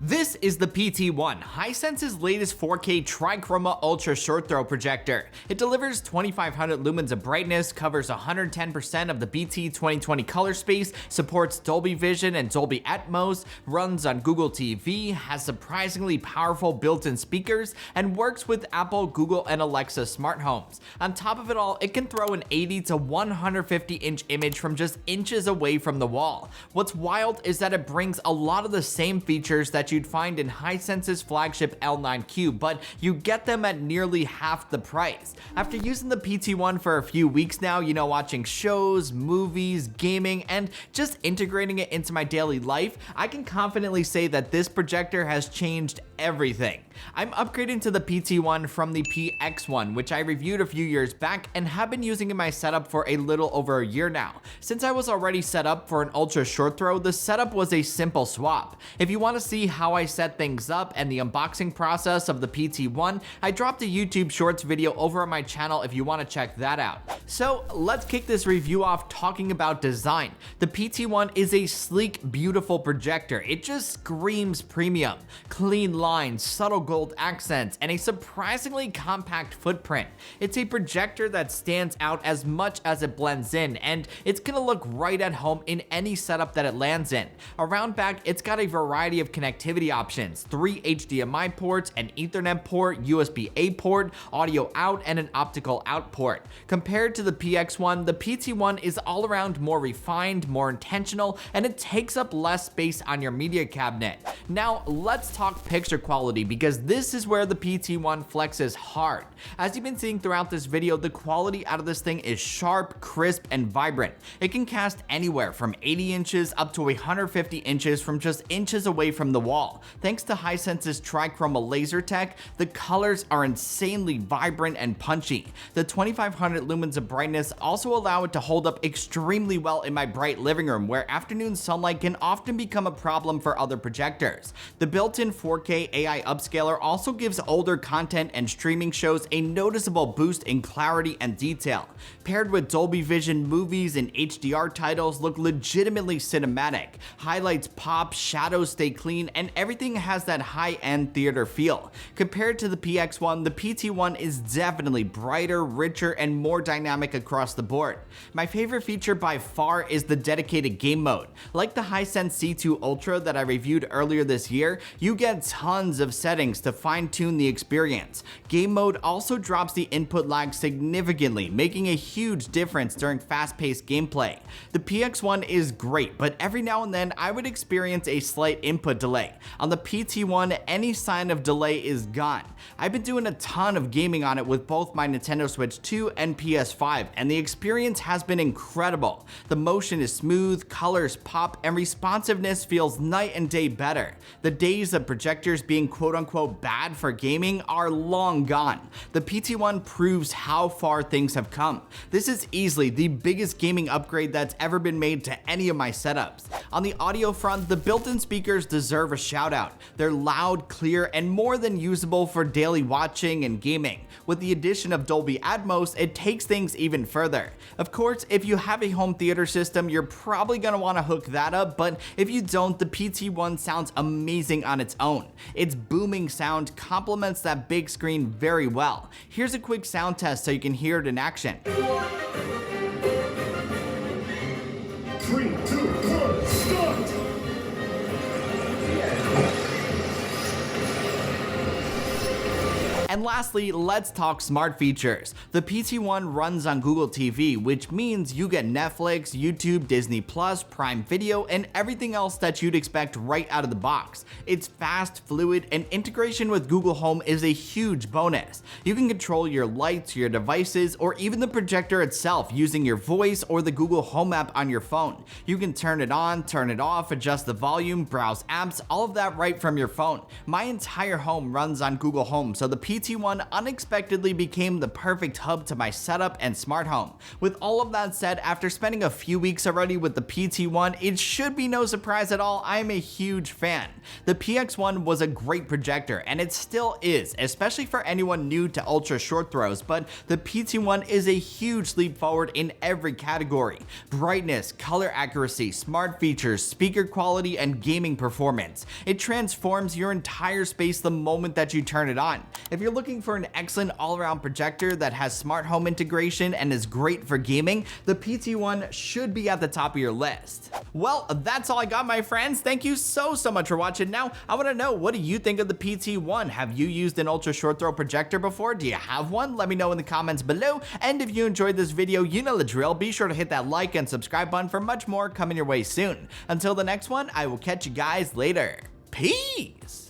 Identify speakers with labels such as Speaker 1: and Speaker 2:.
Speaker 1: This is the PT1, Hisense's latest 4K TriChroma ultra short throw projector. It delivers 2500 lumens of brightness, covers 110% of the BT 2020 color space, supports Dolby Vision and Dolby Atmos, runs on Google TV, has surprisingly powerful built-in speakers, and works with Apple, Google, and Alexa smart homes. On top of it all, it can throw an 80 to 150 inch image from just inches away from the wall. What's wild is that it brings a lot of the same features that you'd find in Hisense's flagship L9Q, but you get them at nearly half the price. After using the PT1 for a few weeks now, watching shows, movies, gaming, and just integrating it into my daily life, I can confidently say that this projector has changed everything. I'm upgrading to the PT1 from the PX1, which I reviewed a few years back and have been using in my setup for a little over a year now. Since I was already set up for an ultra short throw, the setup was a simple swap. If you want to see how I set things up and the unboxing process of the PT1, I dropped a YouTube Shorts video over on my channel if you want to check that out. So let's kick this review off talking about design. The PT1 is a sleek, beautiful projector. It just screams premium. Clean lines, subtle gold accents, and a surprisingly compact footprint. It's a projector that stands out as much as it blends in, and it's gonna look right at home in any setup that it lands in. Around back, it's got a variety of connectivity options, 3 HDMI ports, an Ethernet port, USB-A port, audio out, and an optical out port. Compared to the PX1, the PT1 is all around more refined, more intentional, and it takes up less space on your media cabinet. Now, let's talk picture quality, because this is where the PT1 flexes hard. As you've been seeing throughout this video, the quality out of this thing is sharp, crisp, and vibrant. It can cast anywhere from 80 inches up to 150 inches from just inches away from the wall. Thanks to Hisense's TriChroma laser tech, the colors are insanely vibrant and punchy. The 2500 lumens of brightness also allow it to hold up extremely well in my bright living room, where afternoon sunlight can often become a problem for other projectors. The built-in 4K AI upscaler also gives older content and streaming shows a noticeable boost in clarity and detail. Paired with Dolby Vision, movies and HDR titles look legitimately cinematic. Highlights pop, shadows stay clean, and everything has that high-end theater feel. Compared to the PX1, the PT1 is definitely brighter, richer, and more dynamic across the board. My favorite feature by far is the dedicated game mode. Like the Hisense C2 Ultra that I reviewed earlier this year, you get tons of settings to fine-tune the experience. Game mode also drops the input lag significantly, making a huge difference during fast-paced gameplay. The PX1 is great, but every now and then I would experience a slight input delay. On the PT1, any sign of delay is gone. I've been doing a ton of gaming on it with both my Nintendo Switch 2 and PS5, and the experience has been incredible. The motion is smooth, colors pop, and responsiveness feels night and day better. The days of projectors being quote-unquote bad for gaming are long gone. The PT1 proves how far things have come. This is easily the biggest gaming upgrade that's ever been made to any of my setups. On the audio front, the built-in speakers deserve a shout out. They're loud, clear, and more than usable for daily watching and gaming. With the addition of Dolby Atmos, it takes things even further. Of course, if you have a home theater system, you're probably gonna wanna hook that up, but if you don't, the PT1 sounds amazing on its own. Its booming sound complements that big screen very well. Here's a quick sound test so you can hear it in action.
Speaker 2: 3, 2, 1, start!
Speaker 1: And lastly, let's talk smart features. The PT1 runs on Google TV, which means you get Netflix, YouTube, Disney+, Prime Video, and everything else that you'd expect right out of the box. It's fast, fluid, and integration with Google Home is a huge bonus. You can control your lights, your devices, or even the projector itself using your voice or the Google Home app on your phone. You can turn it on, turn it off, adjust the volume, browse apps, all of that right from your phone. My entire home runs on Google Home, so the PT1 PT1 unexpectedly became the perfect hub to my setup and smart home. With all of that said, after spending a few weeks already with the PT1, it should be no surprise at all, I'm a huge fan. The PX1 was a great projector, and it still is, especially for anyone new to ultra short throws, but the PT1 is a huge leap forward in every category. Brightness, color accuracy, smart features, speaker quality, and gaming performance. It transforms your entire space the moment that you turn it on. If you're looking for an excellent all-around projector that has smart home integration and is great for gaming, the PT1 should be at the top of your list. Well, that's all I got, my friends. Thank you so much for watching. Now, I want to know, what do you think of the PT1? Have you used an ultra short throw projector before? Do you have one? Let me know in the comments below. And if you enjoyed this video, you know the drill. Be sure to hit that like and subscribe button for much more coming your way soon. Until the next one, I will catch you guys later. Peace!